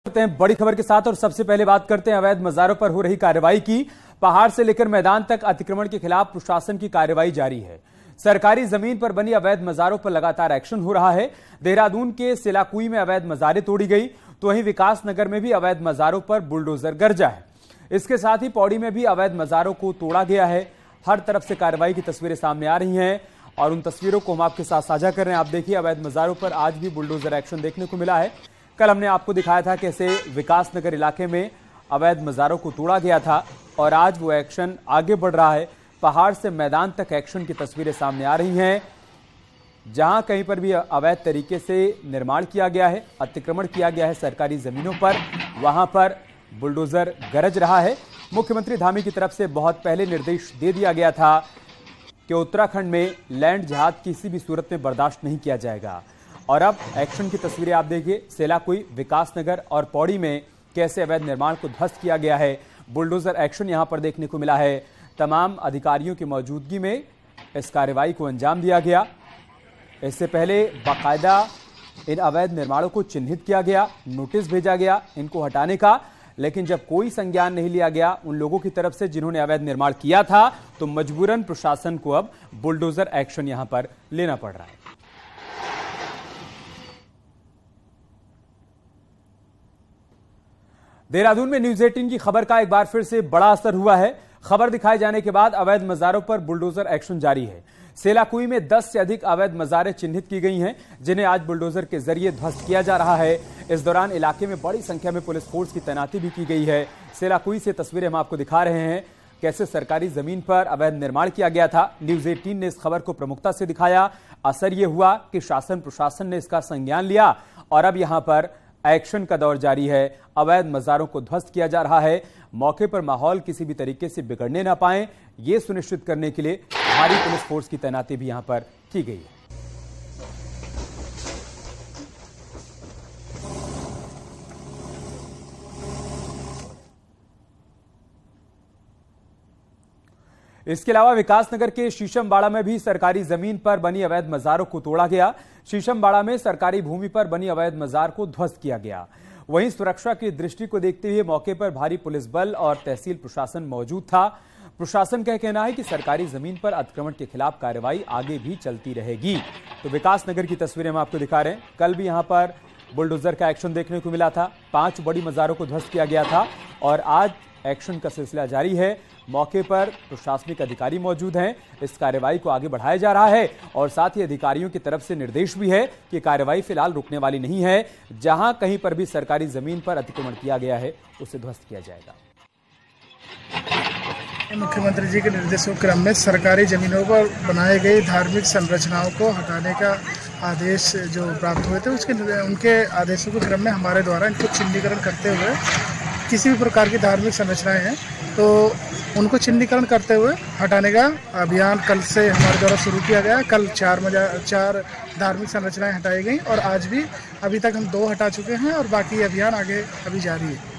करते हैं बड़ी खबर के साथ और सबसे पहले बात करते हैं अवैध मजारों पर हो रही कार्रवाई की। पहाड़ से लेकर मैदान तक अतिक्रमण के खिलाफ प्रशासन की कार्रवाई जारी है। सरकारी जमीन पर बनी अवैध मजारों पर लगातार एक्शन हो रहा है। देहरादून के सिलाकुई में अवैध मजारें तोड़ी गई, तो वहीं विकास नगर में भी अवैध मजारों पर बुलडोजर गरजा है। इसके साथ ही पौड़ी में भी अवैध मजारों को तोड़ा गया है। हर तरफ से कार्रवाई की तस्वीरें सामने आ रही हैं और उन तस्वीरों को हम आपके साथ साझा कर रहे हैं। आप देखिए, अवैध मजारों पर आज भी बुलडोजर एक्शन देखने को मिला है। कल हमने आपको दिखाया था कैसे विकास नगर इलाके में अवैध मजारों को तोड़ा गया था और आज वो एक्शन आगे बढ़ रहा है। पहाड़ से मैदान तक एक्शन की तस्वीरें सामने आ रही हैं। जहां कहीं पर भी अवैध तरीके से निर्माण किया गया है, अतिक्रमण किया गया है सरकारी जमीनों पर, वहां पर बुलडोजर गरज रहा है। मुख्यमंत्री धामी की तरफ से बहुत पहले निर्देश दे दिया गया था कि उत्तराखंड में लैंड जिहाद किसी भी सूरत में बर्दाश्त नहीं किया जाएगा। और अब एक्शन की तस्वीरें आप देखिए, सेलाकुई, विकास नगर और पौड़ी में कैसे अवैध निर्माण को ध्वस्त किया गया है। बुलडोजर एक्शन यहां पर देखने को मिला है। तमाम अधिकारियों की मौजूदगी में इस कार्रवाई को अंजाम दिया गया। इससे पहले बाकायदा इन अवैध निर्माणों को चिन्हित किया गया, नोटिस भेजा गया इनको हटाने का, लेकिन जब कोई संज्ञान नहीं लिया गया उन लोगों की तरफ से जिन्होंने अवैध निर्माण किया था, तो मजबूरन प्रशासन को अब बुलडोजर एक्शन यहां पर लेना पड़ रहा है। देहरादून में न्यूज 18 की खबर का एक बार फिर से बड़ा असर हुआ है। खबर दिखाए जाने के बाद अवैध मजारों पर बुलडोजर एक्शन जारी है। सेलाकुई में 10 से अधिक अवैध मजारें चिन्हित की गई हैं, जिन्हें आज बुलडोजर के जरिए ध्वस्त किया जा रहा है। इस दौरान इलाके में बड़ी संख्या में पुलिस फोर्स की तैनाती भी की गई है। सेलाकुई से तस्वीरें हम आपको दिखा रहे हैं कैसे सरकारी जमीन पर अवैध निर्माण किया गया था। न्यूज 18 ने इस खबर को प्रमुखता से दिखाया। असर यह हुआ कि शासन प्रशासन ने इसका संज्ञान लिया और अब यहां पर एक्शन का दौर जारी है। अवैध मजारों को ध्वस्त किया जा रहा है। मौके पर माहौल किसी भी तरीके से बिगड़ने ना पाए, ये सुनिश्चित करने के लिए भारी पुलिस फोर्स की तैनाती भी यहां पर की गई है। इसके अलावा विकासनगर के शीशमबाड़ा में भी सरकारी जमीन पर बनी अवैध मजारों को तोड़ा गया। शीशमबाड़ा में सरकारी भूमि पर बनी अवैध मजार को ध्वस्त किया गया। वहीं सुरक्षा की दृष्टि को देखते हुए मौके पर भारी पुलिस बल और तहसील प्रशासन मौजूद था। प्रशासन का कहना है कि सरकारी जमीन पर अतिक्रमण के खिलाफ कार्रवाई आगे भी चलती रहेगी। तो विकासनगर की तस्वीरें हम आपको दिखा रहे हैं। कल भी यहां पर बुलडोजर का एक्शन देखने को मिला था। 5 बड़ी मजारों को ध्वस्त किया गया था और आज एक्शन का सिलसिला जारी है। मौके पर प्रशासनिक अधिकारी मौजूद हैं। इस कार्रवाई को आगे बढ़ाया जा रहा है और साथ ही अधिकारियों की तरफ से निर्देश भी है कि कार्रवाई फिलहाल रुकने वाली नहीं है। जहां कहीं पर भी सरकारी जमीन पर अतिक्रमण किया गया है उसे ध्वस्त किया जाएगा। मुख्यमंत्री जी के निर्देशों के क्रम में सरकारी जमीनों पर बनाए गए धार्मिक संरचनाओं को हटाने का आदेश जो प्राप्त हुए थे, उनके आदेशों के क्रम में हमारे द्वारा इनको चिन्हीकरण करते हुए किसी भी प्रकार की धार्मिक संरचनाएं हैं तो उनको चिन्हीकरण करते हुए हटाने का अभियान कल से हमारे द्वारा शुरू किया गया। कल 4 धार्मिक संरचनाएं हटाई गई और आज भी अभी तक हम 2 हटा चुके हैं और बाकी अभियान आगे अभी जारी है।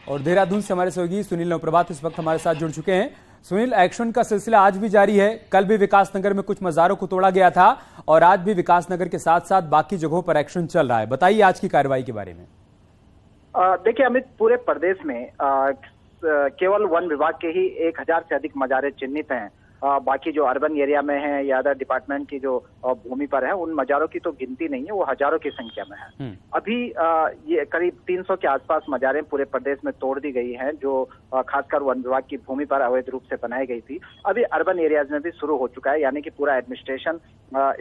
और देहरादून से हमारे सहयोगी सुनील नवप्रभात इस वक्त हमारे साथ जुड़ चुके हैं। सुनील, एक्शन का सिलसिला आज भी जारी है। कल भी विकासनगर में कुछ मजारों को तोड़ा गया था और आज भी विकासनगर के साथ साथ बाकी जगहों पर एक्शन चल रहा है। बताइए आज की कार्रवाई के बारे में। देखिए अमित, पूरे प्रदेश में केवल वन विभाग के ही 1000 से अधिक मजारे चिन्हित हैं। बाकी जो अर्बन एरिया में है या अदर डिपार्टमेंट की जो भूमि पर है, उन मजारों की तो गिनती नहीं है, वो हजारों की संख्या में है। अभी ये करीब 300 के आसपास मजारें पूरे प्रदेश में तोड़ दी गई हैं, जो खासकर वन विभाग की भूमि पर अवैध रूप से बनाई गई थी। अभी अर्बन एरियाज में भी शुरू हो चुका है, यानी कि पूरा एडमिनिस्ट्रेशन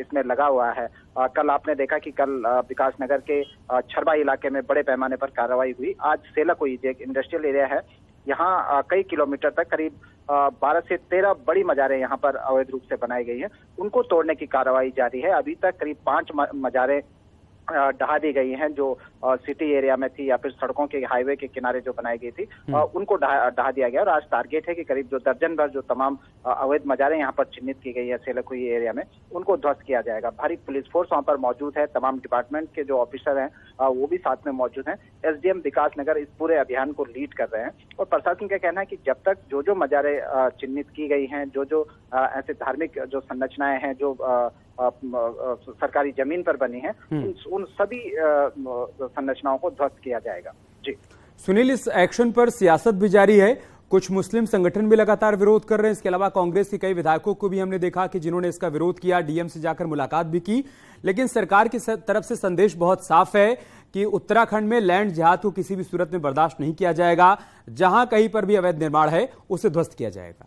इसमें लगा हुआ है। कल आपने देखा कि कल विकासनगर के छरबा इलाके में बड़े पैमाने पर कार्रवाई हुई। आज सेलाकुई जो एक इंडस्ट्रियल एरिया है, यहाँ कई किलोमीटर तक करीब 12 से 13 बड़ी मजारें यहाँ पर अवैध रूप से बनाई गई हैं, उनको तोड़ने की कार्रवाई जारी है। अभी तक करीब 5 मजारें ढहा दी गई हैं जो सिटी एरिया में थी या फिर सड़कों के हाईवे के किनारे जो बनाई गई थी, उनको ढहा दिया गया। और आज टारगेट है कि करीब जो दर्जन भर जो तमाम अवैध मजारें यहाँ पर चिन्हित की गई है सेलाकुई एरिया में, उनको ध्वस्त किया जाएगा। भारी पुलिस फोर्स वहाँ पर मौजूद है, तमाम डिपार्टमेंट के जो ऑफिसर हैं वो भी साथ में मौजूद हैं। एसडीएम विकासनगर इस पूरे अभियान को लीड कर रहे हैं और प्रशासन का कहना है कि जब तक जो मजारें चिन्हित की गई हैं, जो ऐसे धार्मिक जो संरचनाएं हैं जो सरकारी जमीन पर बनी है, उन सभी संरचनाओं को ध्वस्त किया जाएगा। जी सुनील, इस एक्शन पर सियासत भी जारी है, कुछ मुस्लिम संगठन भी लगातार विरोध कर रहे हैं। इसके अलावा कांग्रेस के कई विधायकों को भी हमने देखा कि जिन्होंने इसका विरोध किया, डीएम से जाकर मुलाकात भी की। लेकिन सरकार की तरफ से संदेश बहुत साफ है कि उत्तराखंड में लैंड जिहाद को किसी भी सूरत में बर्दाश्त नहीं किया जाएगा। जहां कहीं पर भी अवैध निर्माण है उसे ध्वस्त किया जाएगा।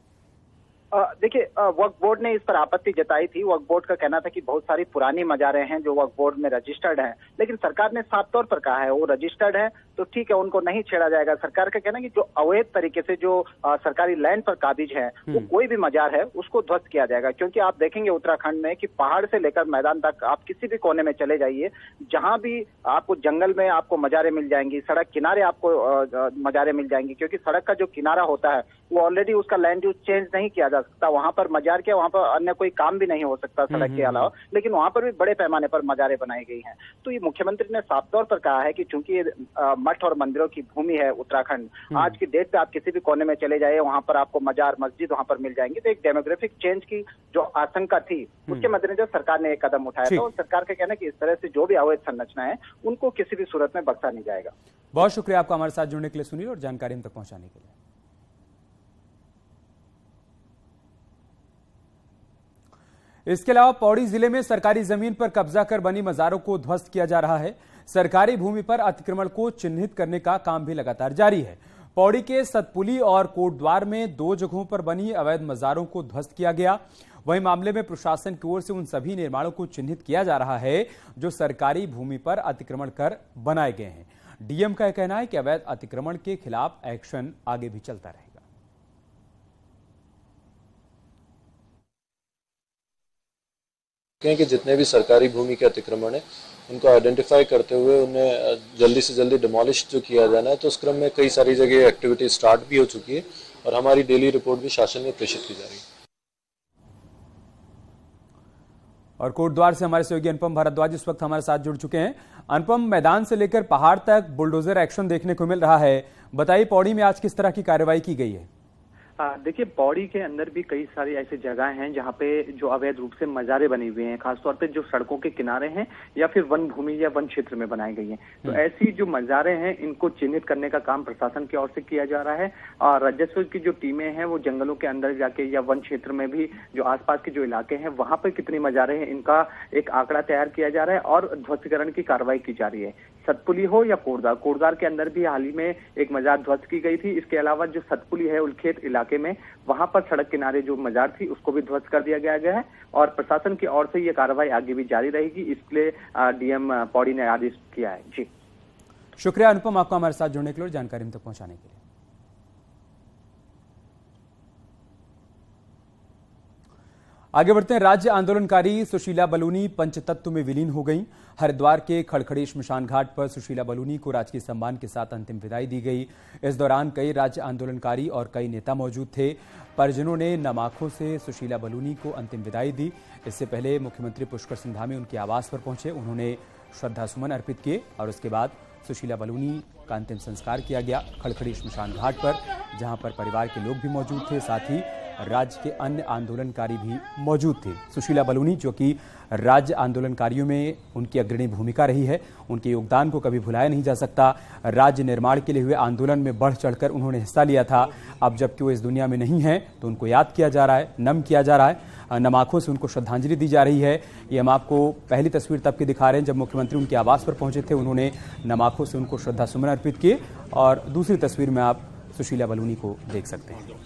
देखिए, वक्फ बोर्ड ने इस पर आपत्ति जताई थी। वक्फ बोर्ड का कहना था कि बहुत सारी पुरानी मजारें हैं जो वक्फ बोर्ड में रजिस्टर्ड हैं, लेकिन सरकार ने साफ तौर पर कहा है वो रजिस्टर्ड है तो ठीक है, उनको नहीं छेड़ा जाएगा। सरकार का कहना है कि जो अवैध तरीके से जो सरकारी लैंड पर काबिज है वो कोई भी मजार है उसको ध्वस्त किया जाएगा। क्योंकि आप देखेंगे उत्तराखंड में कि पहाड़ से लेकर मैदान तक आप किसी भी कोने में चले जाइए, जहां भी आपको जंगल में आपको मजारें मिल जाएंगी, सड़क किनारे आपको मजारें मिल जाएंगी। क्योंकि सड़क का जो किनारा होता है वो ऑलरेडी उसका लैंड यूज चेंज नहीं किया जा सकता, वहां पर मजार क्या, वहां पर अन्य कोई काम भी नहीं हो सकता सड़क के अलावा, लेकिन वहां पर भी बड़े पैमाने पर मजारें बनाई गई हैं। तो ये मुख्यमंत्री ने साफ तौर पर कहा है कि चूंकि मठ और मंदिरों की भूमि है उत्तराखंड, आज की डेट पे आप किसी भी कोने में चले जाइए वहां पर आपको मजार मस्जिद वहां पर मिल जाएंगी। तो एक डेमोग्राफिक चेंज की जो आशंका थी उसके मद्देनजर सरकार ने एक कदम उठाया था और सरकार का कहना है कि इस तरह से जो भी अवैध संरचना है उनको किसी भी सूरत में बख्शा नहीं जाएगा। बहुत शुक्रिया आपका हमारे साथ जुड़ने के लिए सुनील, और जानकारी हम तक पहुंचाने के लिए। इसके अलावा पौड़ी जिले में सरकारी जमीन पर कब्जा कर बनी मजारों को ध्वस्त किया जा रहा है। सरकारी भूमि पर अतिक्रमण को चिन्हित करने का काम भी लगातार जारी है। पौड़ी के सतपुली और कोटद्वार में 2 जगहों पर बनी अवैध मजारों को ध्वस्त किया गया। वहीं मामले में प्रशासन की ओर से उन सभी निर्माणों को चिन्हित किया जा रहा है जो सरकारी भूमि पर अतिक्रमण कर बनाए गए हैं। डीएम का कहना है कि अवैध अतिक्रमण के खिलाफ एक्शन आगे भी चलता रहेगा। कि जितने भी सरकारी भूमि के अतिक्रमण है उनको आइडेंटिफाई करते हुए उन्हें जल्दी से जल्दी डिमोलिश जो किया जाना है। तो उस क्रम में कई सारी जगह एक्टिविटी स्टार्ट भी हो चुकी है और हमारी डेली रिपोर्ट भी शासन में प्रेषित की जा रही है। और कोटद्वार से हमारे सहयोगी अनुपम भारद्वाज इस वक्त हमारे साथ जुड़ चुके हैं। अनुपम, मैदान से लेकर पहाड़ तक बुलडोजर एक्शन देखने को मिल रहा है। बताइए, पौड़ी में आज किस तरह की कार्रवाई की गई है? देखिए, पौड़ी के अंदर भी कई सारी ऐसी जगह हैं जहां पे जो अवैध रूप से मजारें बनी हुई हैं, खासतौर पे जो सड़कों के किनारे हैं या फिर वन भूमि या वन क्षेत्र में बनाई गई हैं। तो ऐसी जो मजारें हैं इनको चिन्हित करने का काम प्रशासन की ओर से किया जा रहा है और राजस्व की जो टीमें हैं वो जंगलों के अंदर जाके या वन क्षेत्र में भी जो आसपास के जो इलाके हैं वहां पर कितनी मजारें हैं इनका एक आंकड़ा तैयार किया जा रहा है और ध्वस्तीकरण की कार्रवाई की जा रही है। सतपुली हो या कोटद्वार के अंदर भी हाल ही में एक मजार ध्वस्त की गई थी। इसके अलावा जो सतपुली है उलखेत इलाके में, वहां पर सड़क किनारे जो मजार थी उसको भी ध्वस्त कर दिया गया है और प्रशासन की ओर से ये कार्रवाई आगे भी जारी रहेगी। इसलिए डीएम पौड़ी ने आदेश किया है। जी शुक्रिया अनुपम, आपका हमारे साथ जुड़ने के लिए और जानकारी हम तक पहुंचाने के लिए। आगे बढ़ते हैं। राज्य आंदोलनकारी सुशीला बलूनी पंचतत्व में विलीन हो गई। हरिद्वार के खड़खड़ी श्मशान घाट पर सुशीला बलूनी को राजकीय सम्मान के साथ अंतिम विदाई दी गई। इस दौरान कई राज्य आंदोलनकारी और कई नेता मौजूद थे। परिजनों ने नम आंखों से सुशीला बलूनी को अंतिम विदाई दी। इससे पहले मुख्यमंत्री पुष्कर सिंह धामी उनके आवास पर पहुंचे। उन्होंने श्रद्धासुमन अर्पित किए और उसके बाद सुशीला बलूनी का अंतिम संस्कार किया गया खड़खड़ी श्मशान घाट पर, जहां पर परिवार के लोग भी मौजूद थे, साथ ही राज्य के अन्य आंदोलनकारी भी मौजूद थे। सुशीला बलूनी जो कि राज्य आंदोलनकारियों में उनकी अग्रणी भूमिका रही है, उनके योगदान को कभी भुलाया नहीं जा सकता। राज्य निर्माण के लिए हुए आंदोलन में बढ़ चढ़कर उन्होंने हिस्सा लिया था। अब जबकि वो इस दुनिया में नहीं है तो उनको याद किया जा रहा है, नम किया जा रहा है, नम आंखों से उनको श्रद्धांजलि दी जा रही है। ये हम आपको पहली तस्वीर तब की दिखा रहे हैं जब मुख्यमंत्री उनके आवास पर पहुंचे थे। उन्होंने नम आंखों से उनको श्रद्धासुमन अर्पित किए और दूसरी तस्वीर में आप सुशीला बलूनी को देख सकते हैं।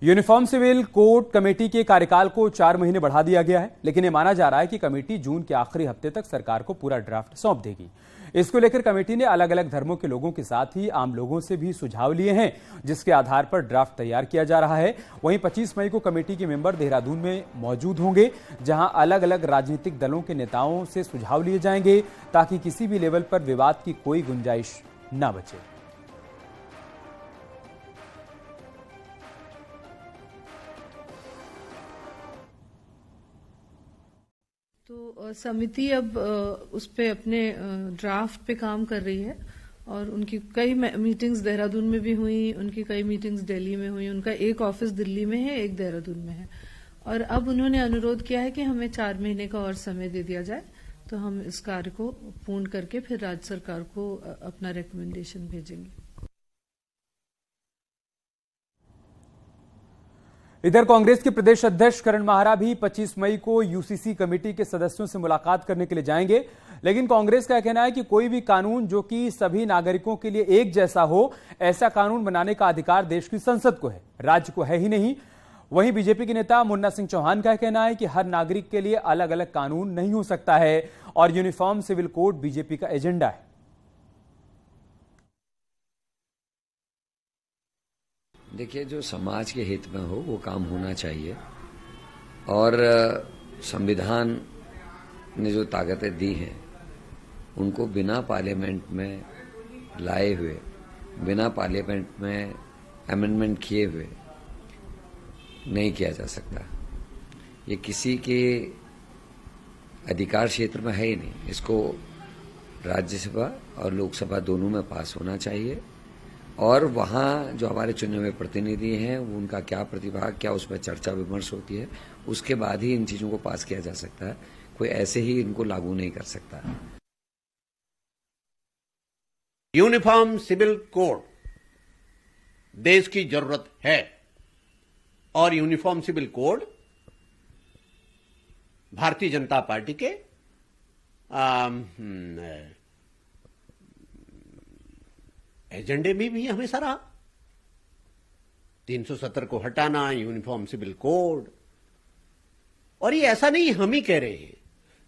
यूनिफॉर्म सिविल कोड कमेटी के कार्यकाल को 4 महीने बढ़ा दिया गया है, लेकिन यह माना जा रहा है कि कमेटी जून के आखिरी हफ्ते तक सरकार को पूरा ड्राफ्ट सौंप देगी। इसको लेकर कमेटी ने अलग अलग धर्मों के लोगों के साथ ही आम लोगों से भी सुझाव लिए हैं, जिसके आधार पर ड्राफ्ट तैयार किया जा रहा है। वहीं 25 मई को कमेटी के मेंबर देहरादून में मौजूद होंगे, जहां अलग अलग राजनीतिक दलों के नेताओं से सुझाव लिए जाएंगे ताकि किसी भी लेवल पर विवाद की कोई गुंजाइश न बचे। तो समिति अब उस पे अपने ड्राफ्ट पे काम कर रही है और उनकी कई मीटिंग्स देहरादून में भी हुई, उनकी कई मीटिंग्स दिल्ली में हुई। उनका एक ऑफिस दिल्ली में है, एक देहरादून में है। और अब उन्होंने अनुरोध किया है कि हमें 4 महीने का और समय दे दिया जाए, तो हम इस कार्य को पूर्ण करके फिर राज्य सरकार को अपना रिकमेंडेशन भेजेंगे। इधर कांग्रेस के प्रदेश अध्यक्ष करण माहरा भी 25 मई को यूसीसी कमेटी के सदस्यों से मुलाकात करने के लिए जाएंगे, लेकिन कांग्रेस का कहना है कि कोई भी कानून जो कि सभी नागरिकों के लिए एक जैसा हो, ऐसा कानून बनाने का अधिकार देश की संसद को है, राज्य को है ही नहीं। वहीं बीजेपी के नेता मुन्ना सिंह चौहान का कहना है कि हर नागरिक के लिए अलग अलग कानून नहीं हो सकता है और यूनिफॉर्म सिविल कोड बीजेपी का एजेंडा है। देखिए, जो समाज के हित में हो वो काम होना चाहिए और संविधान ने जो ताकतें दी हैं उनको बिना पार्लियामेंट में लाए हुए, बिना पार्लियामेंट में अमेंडमेंट किए हुए नहीं किया जा सकता। ये किसी के अधिकार क्षेत्र में है ही नहीं। इसको राज्यसभा और लोकसभा दोनों में पास होना चाहिए और वहाँ जो हमारे चुने हुए प्रतिनिधि हैं उनका क्या प्रतिभाग, क्या उसमें चर्चा विमर्श होती है, उसके बाद ही इन चीज़ों को पास किया जा सकता है। कोई ऐसे ही इनको लागू नहीं कर सकता। यूनिफॉर्म सिविल कोड देश की जरूरत है और uniform civil code Bharatiya Janata party के एजेंडे में भी हमेशा रहा। 370 को हटाना, यूनिफॉर्म सिविल कोड। और ये ऐसा नहीं हम ही कह रहे हैं,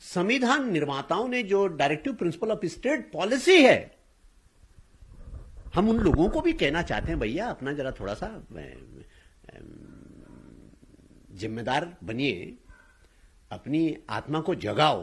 संविधान निर्माताओं ने जो directive principle of state policy है, हम उन लोगों को भी कहना चाहते हैं, भैया अपना जरा थोड़ा सा जिम्मेदार बनिए, अपनी आत्मा को जगाओ।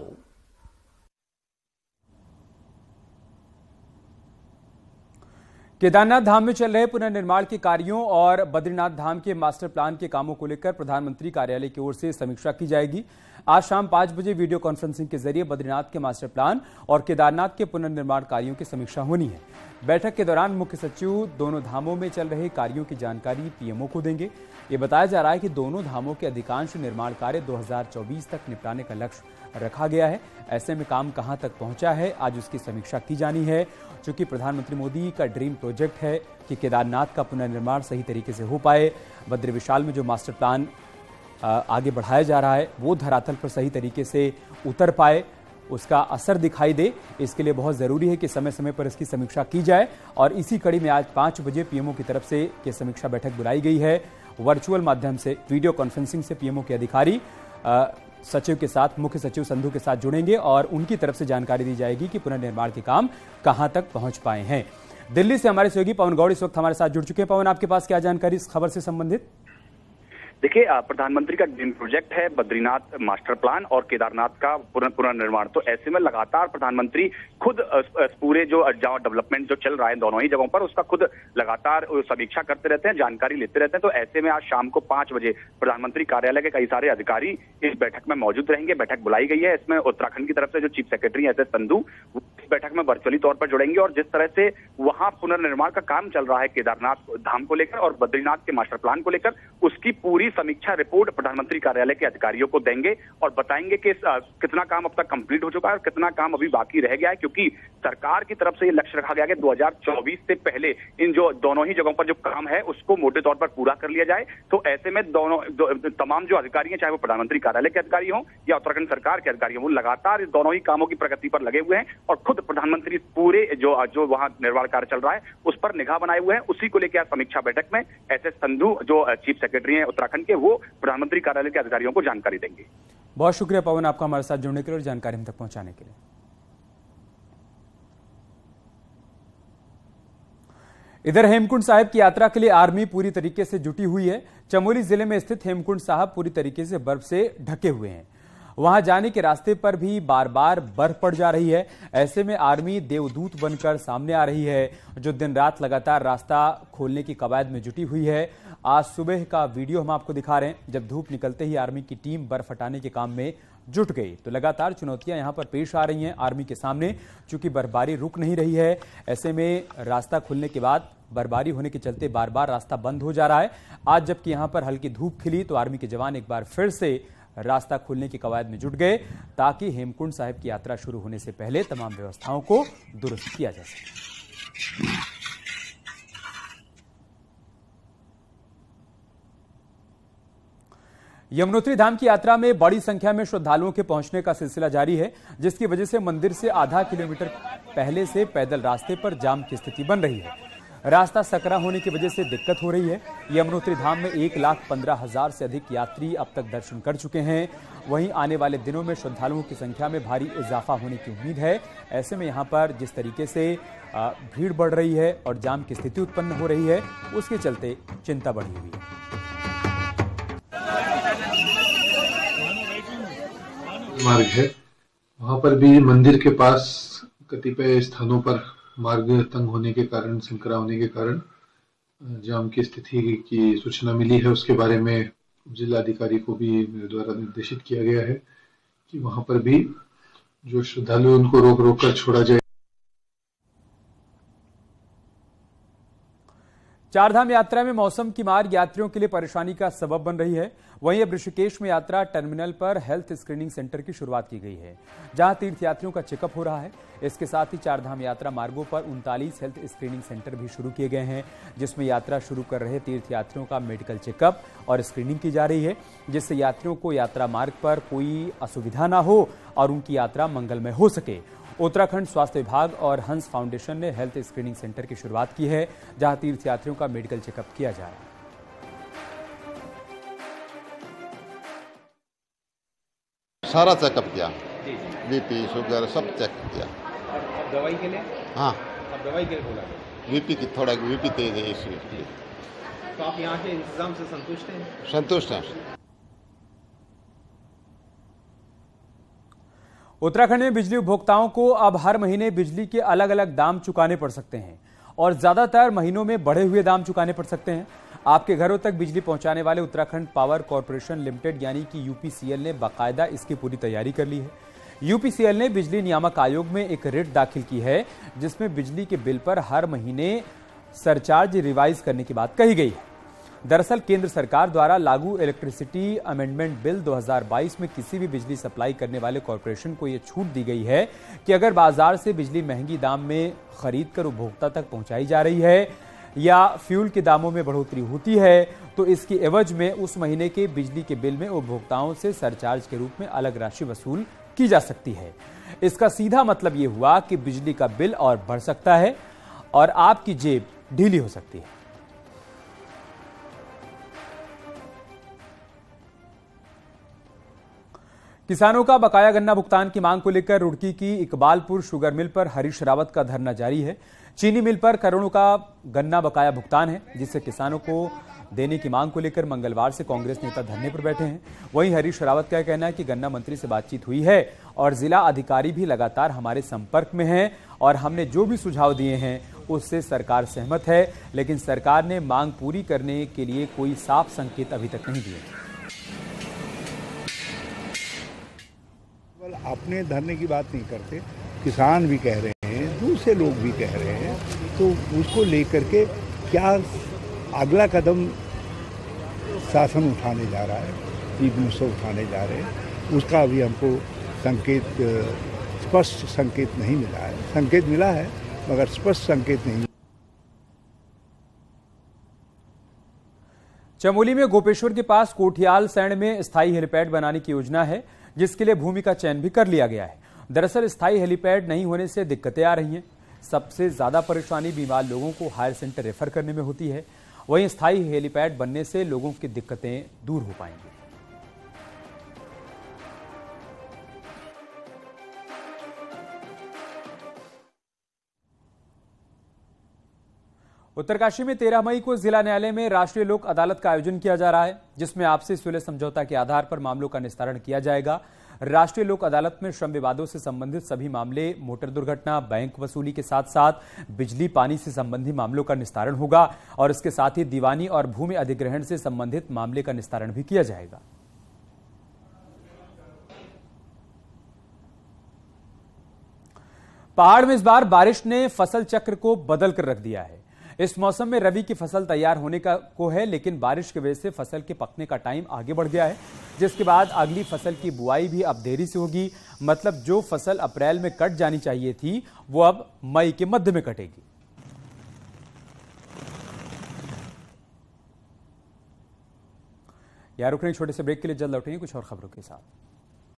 केदारनाथ धाम में चल रहे पुनर्निर्माण के कार्यों और बद्रीनाथ धाम के मास्टर प्लान के कामों को लेकर प्रधानमंत्री कार्यालय की ओर से समीक्षा की जाएगी। आज शाम 5 बजे वीडियो कॉन्फ्रेंसिंग के जरिए बद्रीनाथ के मास्टर प्लान और केदारनाथ के पुनर्निर्माण कार्यों की समीक्षा होनी है। बैठक के दौरान मुख्य सचिव दोनों धामों में चल रहे कार्यों की जानकारी पीएमओ को देंगे। ये बताया जा रहा है कि दोनों धामों के अधिकांश निर्माण कार्य 2024 तक निपटाने का लक्ष्य रखा गया है। ऐसे में काम कहां तक पहुंचा है, आज उसकी समीक्षा की जानी है। चूंकि प्रधानमंत्री मोदी का ड्रीम प्रोजेक्ट है कि केदारनाथ का पुनर्निर्माण सही तरीके से हो पाए, बद्री विशाल में जो मास्टर प्लान आगे बढ़ाया जा रहा है वो धरातल पर सही तरीके से उतर पाए, उसका असर दिखाई दे, इसके लिए बहुत जरूरी है कि समय समय पर इसकी समीक्षा की जाए। और इसी कड़ी में आज 5 बजे पीएमओ की तरफ से ये समीक्षा बैठक बुलाई गई है। वर्चुअल माध्यम से वीडियो कॉन्फ्रेंसिंग से पीएमओ के अधिकारी सचिव के साथ, मुख्य सचिव संधू के साथ जुड़ेंगे और उनकी तरफ से जानकारी दी जाएगी कि पुनर्निर्माण के काम कहां तक पहुंच पाए हैं। दिल्ली से हमारे सहयोगी पवन गौड़ इस वक्त हमारे साथ जुड़ चुके हैं। पवन, आपके पास क्या जानकारी इस खबर से संबंधित? देखिए, प्रधानमंत्री का ड्रीम प्रोजेक्ट है बद्रीनाथ मास्टर प्लान और केदारनाथ का पुनर्निर्माण। तो ऐसे में लगातार प्रधानमंत्री खुद पूरे जो डेवलपमेंट जो चल रहा है दोनों ही जगहों पर, उसका खुद लगातार समीक्षा करते रहते हैं, जानकारी लेते रहते हैं। तो ऐसे में आज शाम को 5 बजे प्रधानमंत्री कार्यालय के कई सारे अधिकारी इस बैठक में मौजूद रहेंगे। बैठक बुलाई गई है। इसमें उत्तराखंड की तरफ से जो chief secretary S S Sandhu इस बैठक में वर्चुअली तौर पर जुड़ेंगे और जिस तरह से वहां पुनर्निर्माण का काम चल रहा है केदारनाथ धाम को लेकर और बद्रीनाथ के मास्टर प्लान को लेकर, उसकी पूरी समीक्षा रिपोर्ट प्रधानमंत्री कार्यालय के अधिकारियों को देंगे और बताएंगे कि कितना काम अब तक कंप्लीट हो चुका है और कितना काम अभी बाकी रह गया है। क्योंकि सरकार की तरफ से ये लक्ष्य रखा गया कि 2024 से पहले इन जो दोनों ही जगहों पर जो काम है उसको मोटे तौर पर पूरा कर लिया जाए। तो ऐसे में तमाम जो अधिकारी हैं, चाहे वो प्रधानमंत्री कार्यालय के अधिकारी हों या उत्तराखंड सरकार के अधिकारी हों, वो लगातार इस दोनों ही कामों की प्रगति पर लगे हुए हैं और खुद प्रधानमंत्री पूरे जो वहां निर्माण कार्य चल रहा है उस पर निगाह बनाए हुए हैं। उसी को लेकर समीक्षा बैठक में एस एस संधू जो चीफ सेक्रेटरी हैं उत्तराखंड के, वो प्रधानमंत्री कार्यालय के अधिकारियों को जानकारी देंगे। बहुत शुक्रिया पवन, आपका हमारे साथ जुड़ने के लिए और जानकारी हम तक पहुंचाने के लिए। इधर हेमकुंड साहिब की यात्रा के लिए आर्मी पूरी तरीके से जुटी हुई है। चमोली जिले में स्थित हेमकुंड साहिब पूरी तरीके से बर्फ से ढके हुए हैं। वहां जाने के रास्ते पर भी बार बार बर्फ पड़ जा रही है। ऐसे में आर्मी देवदूत बनकर सामने आ रही है, जो दिन रात लगातार रास्ता खोलने की कवायद में जुटी हुई है। आज सुबह का वीडियो हम आपको दिखा रहे हैं, जब धूप निकलते ही आर्मी की टीम बर्फ हटाने के काम में जुट गई। तो लगातार चुनौतियां यहां पर पेश आ रही हैं आर्मी के सामने, चूंकि बर्फबारी रुक नहीं रही है। ऐसे में रास्ता खुलने के बाद बर्फबारी होने के चलते बार बार रास्ता बंद हो जा रहा है। आज जबकि यहां पर हल्की धूप खिली तो आर्मी के जवान एक बार फिर से रास्ता खोलने की कवायद में जुट गए ताकि हेमकुंड साहिब की यात्रा शुरू होने से पहले तमाम व्यवस्थाओं को दुरुस्त किया जा सके। यमुनोत्री धाम की यात्रा में बड़ी संख्या में श्रद्धालुओं के पहुंचने का सिलसिला जारी है, जिसकी वजह से मंदिर से आधा किलोमीटर पहले से पैदल रास्ते पर जाम की स्थिति बन रही है। रास्ता सकरा होने की वजह से दिक्कत हो रही है। यमुनोत्री धाम में 1,15,000 से अधिक यात्री अब तक दर्शन कर चुके हैं। वहीं आने वाले दिनों में श्रद्धालुओं की संख्या में भारी इजाफा होने की उम्मीद है। ऐसे में यहां पर जिस तरीके से भीड़ बढ़ रही है और जाम की स्थिति उत्पन्न हो रही है, उसके चलते चिंता बढ़ी हुई है। मार्ग है, वहां पर भी मंदिर के पास कतिपय स्थानों पर मार्ग तंग होने के कारण, संकरा होने के कारण जाम की स्थिति की सूचना मिली है। उसके बारे में जिलाधिकारी को भी मेरे द्वारा निर्देशित किया गया है कि वहां पर भी जो श्रद्धालु उनको रोक कर छोड़ा जाए। चारधाम यात्रा में मौसम की मार यात्रियों के लिए परेशानी का सबब बन रही है। वहीं अब ऋषिकेश में यात्रा टर्मिनल पर हेल्थ स्क्रीनिंग सेंटर की शुरुआत की गई है, जहां तीर्थयात्रियों का चेकअप हो रहा है। इसके साथ ही चारधाम यात्रा मार्गों पर 39 हेल्थ स्क्रीनिंग सेंटर भी शुरू किए गए हैं, जिसमें यात्रा शुरू कर रहे तीर्थयात्रियों का मेडिकल चेकअप और स्क्रीनिंग की जा रही है, जिससे यात्रियों को यात्रा मार्ग पर कोई असुविधा न हो और उनकी यात्रा मंगलमय हो सके। उत्तराखंड स्वास्थ्य विभाग और हंस फाउंडेशन ने हेल्थ स्क्रीनिंग सेंटर की शुरुआत की है, जहां तीर्थयात्रियों का मेडिकल चेकअप किया जा रहा है। सारा चेकअप किया, बीपी शुगर सब चेक किया। अब दवाई के लिए? हाँ, अब दवाई के लिए बोला गया। बीपी की थोड़ा बीपी तेज है इसलिए। तो आप यहाँ के इंतजाम से संतुष्ट हैं? संतुष्ट हैं। उत्तराखंड में बिजली उपभोक्ताओं को अब हर महीने बिजली के अलग अलग दाम चुकाने पड़ सकते हैं और ज्यादातर महीनों में बढ़े हुए दाम चुकाने पड़ सकते हैं। आपके घरों तक बिजली पहुंचाने वाले उत्तराखंड पावर कॉर्पोरेशन लिमिटेड यानी कि यूपीसीएल ने बाकायदा इसकी पूरी तैयारी कर ली है। यूपीसीएल ने बिजली नियामक आयोग में एक रिट दाखिल की है, जिसमें बिजली के बिल पर हर महीने सरचार्ज रिवाइज करने की बात कही गई है। दरअसल केंद्र सरकार द्वारा लागू इलेक्ट्रिसिटी अमेंडमेंट बिल 2022 में किसी भी बिजली सप्लाई करने वाले कॉर्पोरेशन को यह छूट दी गई है कि अगर बाजार से बिजली महंगी दाम में खरीद कर उपभोक्ता तक पहुंचाई जा रही है या फ्यूल के दामों में बढ़ोतरी होती है, तो इसकी एवज में उस महीने के बिजली के बिल में उपभोक्ताओं से सरचार्ज के रूप में अलग राशि वसूल की जा सकती है। इसका सीधा मतलब यह हुआ कि बिजली का बिल और बढ़ सकता है और आपकी जेब ढीली हो सकती है। किसानों का बकाया गन्ना भुगतान की मांग को लेकर रुड़की की इकबालपुर शुगर मिल पर हरीश रावत का धरना जारी है। चीनी मिल पर करोड़ों का गन्ना बकाया भुगतान है, जिससे किसानों को देने की मांग को लेकर मंगलवार से कांग्रेस नेता धरने पर बैठे हैं। वहीं हरीश रावत का कहना है कि गन्ना मंत्री से बातचीत हुई है और जिला अधिकारी भी लगातार हमारे संपर्क में हैं और हमने जो भी सुझाव दिए हैं उससे सरकार सहमत है, लेकिन सरकार ने मांग पूरी करने के लिए कोई साफ संकेत अभी तक नहीं दिए। अपने धरने की बात नहीं करते, किसान भी कह रहे हैं, दूसरे लोग भी कह रहे हैं, तो उसको लेकर के क्या अगला कदम शासन उठाने जा रहा है, चीफ मिनिस्टर उठाने जा रहे हैं, उसका अभी हमको संकेत, स्पष्ट संकेत नहीं मिला है। संकेत मिला है मगर स्पष्ट संकेत नहीं। चमोली में गोपेश्वर के पास कोठियाल सैंड में स्थायी हेलीपैड बनाने की योजना है, जिसके लिए भूमि का चयन भी कर लिया गया है। दरअसल स्थायी हेलीपैड नहीं होने से दिक्कतें आ रही हैं। सबसे ज्यादा परेशानी बीमार लोगों को हायर सेंटर रेफर करने में होती है। वहीं स्थायी हेलीपैड बनने से लोगों की दिक्कतें दूर हो पाएंगी। उत्तरकाशी में 13 मई को जिला न्यायालय में राष्ट्रीय लोक अदालत का आयोजन किया जा रहा है, जिसमें आपसी सुलह समझौता के आधार पर मामलों का निस्तारण किया जाएगा। राष्ट्रीय लोक अदालत में श्रम विवादों से संबंधित सभी मामले, मोटर दुर्घटना, बैंक वसूली के साथ साथ बिजली पानी से संबंधित मामलों का निस्तारण होगा और इसके साथ ही दीवानी और भूमि अधिग्रहण से संबंधित मामले का निस्तारण भी किया जाएगा। पहाड़ में इस बार बारिश ने फसल चक्र को बदल कर रख दिया है। इस मौसम में रबी की फसल तैयार होने को है, लेकिन बारिश की वजह से फसल के पकने का टाइम आगे बढ़ गया है, जिसके बाद अगली फसल की बुआई भी अब देरी से होगी। मतलब जो फसल अप्रैल में कट जानी चाहिए थी वो अब मई के मध्य में कटेगी। यार रुकने छोटे से ब्रेक के लिए जल्द लौटेंगे कुछ और खबरों के साथ।